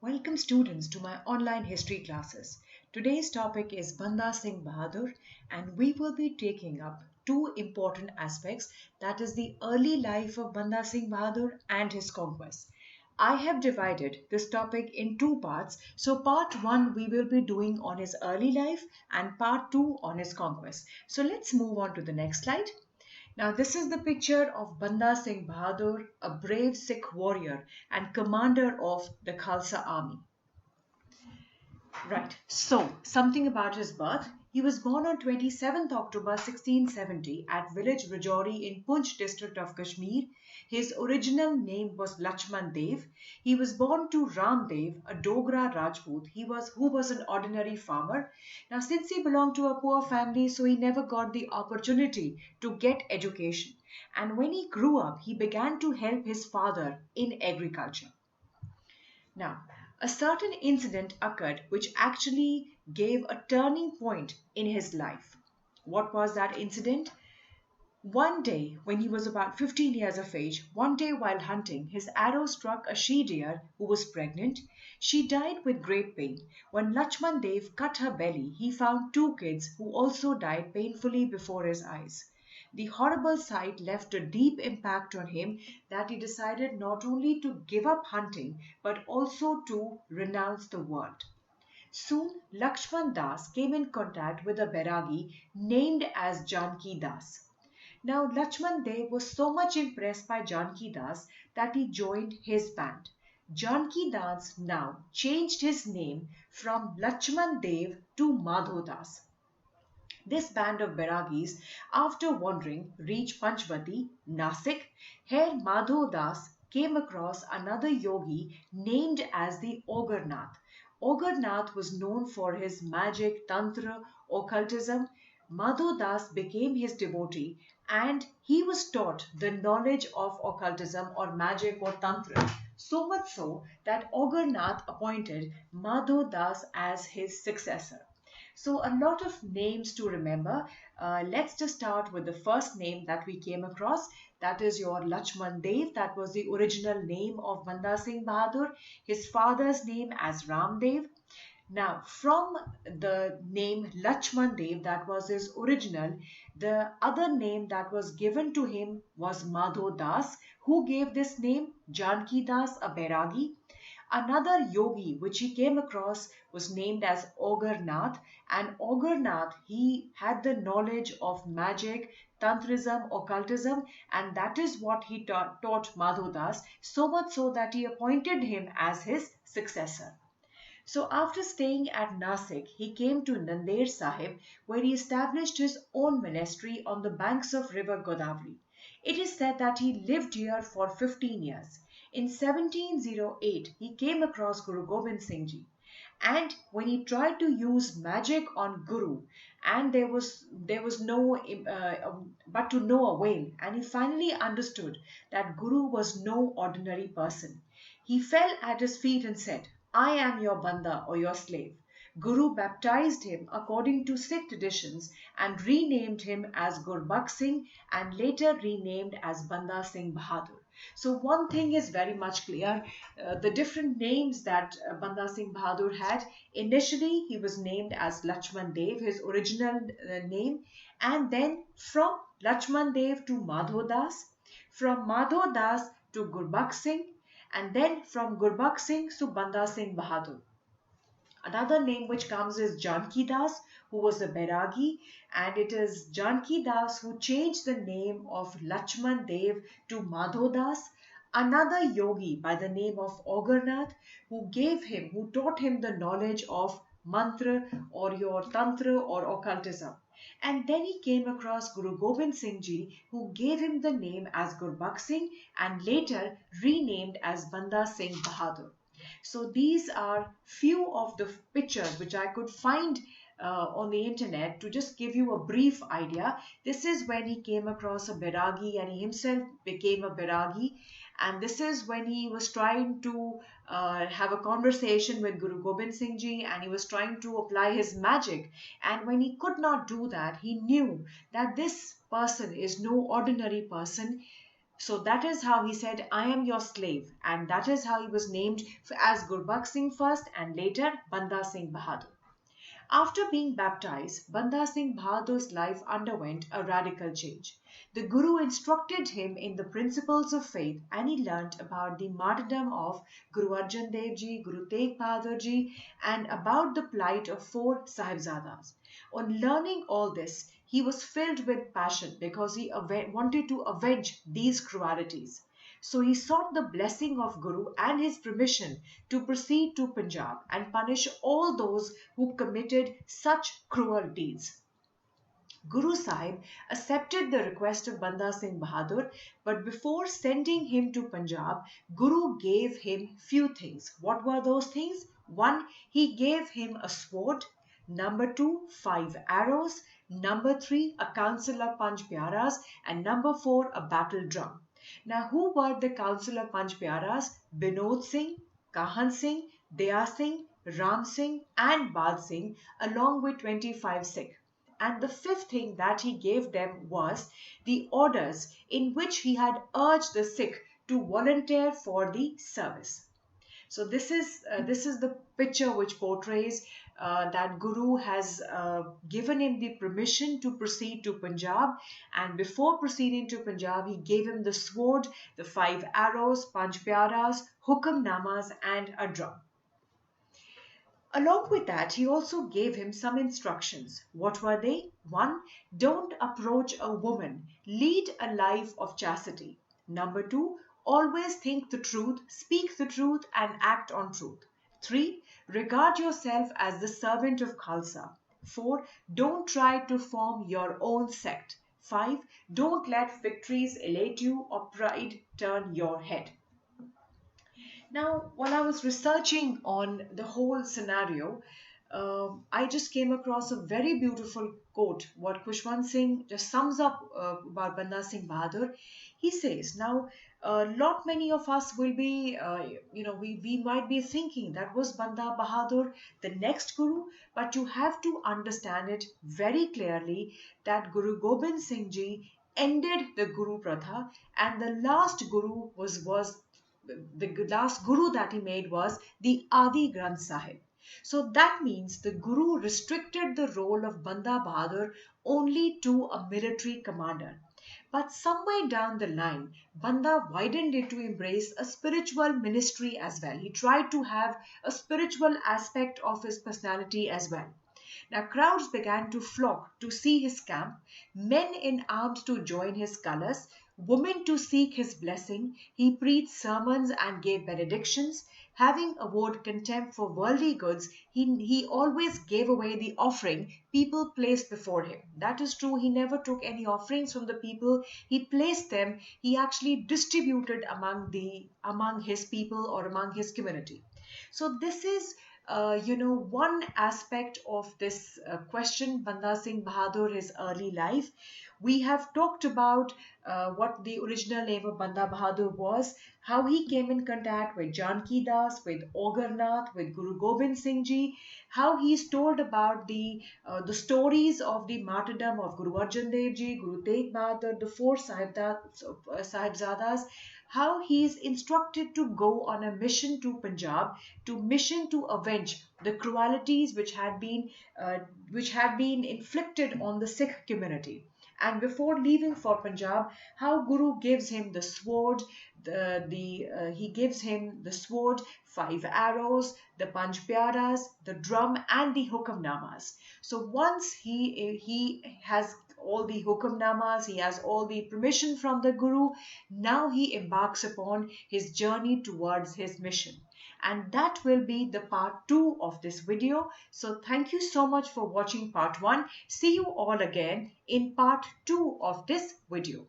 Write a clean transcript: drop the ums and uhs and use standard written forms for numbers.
Welcome students to my online history classes. Today's topic is Banda Singh Bahadur and we will be taking up two important aspects, that is the early life of Banda Singh Bahadur and his conquest. I have divided this topic in two parts. So part 1 we will be doing on his early life and part 2 on his conquest. So let's move on to the next slide. Now, this is the picture of Banda Singh Bahadur, a brave Sikh warrior and commander of the Khalsa army. Right, so something about his birth. He was born on 27th October 1670 at village Rajouri in Poonch district of Kashmir. His original name was Lachchman Dev. He was born to Ram Dev, a Dogra Rajput. Who was an ordinary farmer. Now, since he belonged to a poor family, so he never got the opportunity to get education. And when he grew up, he began to help his father in agriculture. Now, a certain incident occurred which actually gave a turning point in his life. What was that incident? One day, when he was about 15 years of age, one day while hunting, his arrow struck a she deer who was pregnant. She died with great pain. When Lachman Dev cut her belly, he found two kids who also died painfully before his eyes. The horrible sight left a deep impact on him that he decided not only to give up hunting but also to renounce the world. Soon, Lakshman Das came in contact with a Bairagi named as Janki Das. Now, Lachman Dev was so much impressed by Janki Das that he joined his band. Janki Das now changed his name from Lachman Dev to Madho Das. This band of Bairagis, after wandering, reached Panchvati, Nasik. Here Madho Das came across another yogi named as the Ogrenath. Ogrenath was known for his magic, tantra, occultism. Madho Das became his devotee and he was taught the knowledge of occultism or magic or tantra. So much so that Ogrenath appointed Madho Das as his successor. So, a lot of names to remember. Let's just start with the first name that we came across. That is your Lachman Dev. That was the original name of Banda Singh Bahadur. His father's name as Ram Dev. Now, from the name Lachman Dev, that was his original, the other name that was given to him was Madho Das. Who gave this name? Janki Das, a Bairagi. Another yogi which he came across was named as Ogrenath, and Ogrenath, he had the knowledge of magic, tantrism, occultism, and that is what he taught Madhodas, so much so that he appointed him as his successor. So after staying at Nasik, he came to Nandir Sahib where he established his own monastery on the banks of river Godavari. It is said that he lived here for 15 years. In 1708, he came across Guru Gobind Singh Ji. And when he tried to use magic on Guru, and there was no but to no avail, and he finally understood that Guru was no ordinary person. He fell at his feet and said, "I am your banda or your slave." Guru baptized him according to Sikh traditions and renamed him as Gurbakh Singh and later renamed as Banda Singh Bahadur. So one thing is very much clear, the different names that Banda Singh Bahadur had. Initially he was named as Lachman Dev, his original name, and then from Lachman Dev to Madho Das, from Madho Das to Gurbakh Singh, and then from Gurbakh Singh to Banda Singh Bahadur. Another name which comes is Janki Das, who was a Bairagi, and it is Janki Das who changed the name of Lachman Dev to Madho Das. Another yogi by the name of Ogrenath, who taught him the knowledge of mantra or your tantra or occultism. And then he came across Guru Gobind Singh Ji, who gave him the name as Gurbakh Singh and later renamed as Banda Singh Bahadur. So these are few of the pictures which I could find on the internet to just give you a brief idea. This is when he came across a Bairagi and he himself became a Bairagi. And this is when he was trying to have a conversation with Guru Gobind Singh Ji and he was trying to apply his magic. And when he could not do that, he knew that this person is no ordinary person. So that is how he said, I am your slave. And that is how he was named as Gurbakh Singh first and later Banda Singh Bahadur. After being baptized, Banda Singh Bahadur's life underwent a radical change. The Guru instructed him in the principles of faith and he learnt about the martyrdom of Guru Arjan Dev Ji, Guru Tegh Bahadur Ji, and about the plight of four Sahibzadas. On learning all this, he was filled with passion because he wanted to avenge these cruelties. So he sought the blessing of Guru and his permission to proceed to Punjab and punish all those who committed such cruel deeds. Guru Sahib accepted the request of Banda Singh Bahadur, but before sending him to Punjab, Guru gave him few things. What were those things? One, he gave him a sword. Number two, 5 arrows. Number three, a council of Panch Pyaras. And number four, a battle drum. Now, who were the council of Panch Pyaras? Binod Singh, Kahan Singh, Daya Singh, Ram Singh, and Bal Singh, along with 25 Sikh. And the fifth thing that he gave them was the orders in which he had urged the Sikh to volunteer for the service. So this is the picture which portrays that Guru has given him the permission to proceed to Punjab, and before proceeding to Punjab, he gave him the sword, the 5 arrows, Panch Pyaras, Hukamnamas, and a drum. Along with that, he also gave him some instructions. What were they? One, don't approach a woman. Lead a life of chastity. Number two, always think the truth, speak the truth, and act on truth. Three, regard yourself as the servant of Khalsa. Four, don't try to form your own sect. Five, don't let victories elate you or pride turn your head. Now, while I was researching on the whole scenario, I just came across a very beautiful quote. What Khushwant Singh just sums up about Banda Singh Bahadur. He says, now, a lot many of us will be, we might be thinking that was Banda Bahadur, the next Guru, but you have to understand it very clearly that Guru Gobind Singh Ji ended the Guru Pratha, and the last Guru was the last Guru that he made was the Adi Granth Sahib. So that means the Guru restricted the role of Banda Bahadur only to a military commander. But somewhere down the line, Banda widened it to embrace a spiritual ministry as well. He tried to have a spiritual aspect of his personality as well. Now, crowds began to flock to see his camp, men in arms to join his colors, women to seek his blessing. He preached sermons and gave benedictions. Having avowed contempt for worldly goods, he always gave away the offering people placed before him. That is true. He never took any offerings from the people. He placed them. He actually distributed among his people or among his community. So this is one aspect of this question, Banda Singh Bahadur, his early life. We have talked about what the original name of Banda Bahadur was, how he came in contact with Janki Das, with Ogarnath, with Guru Gobind Singh Ji, how he is told about the stories of the martyrdom of Guru Arjan Dev Ji, Guru Tegh Bahadur, the four Sahibzadas, how he is instructed to go on a mission to Punjab, to avenge the cruelties which had been inflicted on the Sikh community. And before leaving for Punjab, how Guru gives him the sword, he gives him the sword, 5 arrows, the Panch Pyaras, the drum, and the Hukamnamas. So once he has all the Hukamnamas, he has all the permission from the Guru. Now he embarks upon his journey towards his mission. And that will be the part 2 of this video. So thank you so much for watching part 1. See you all again in part 2 of this video.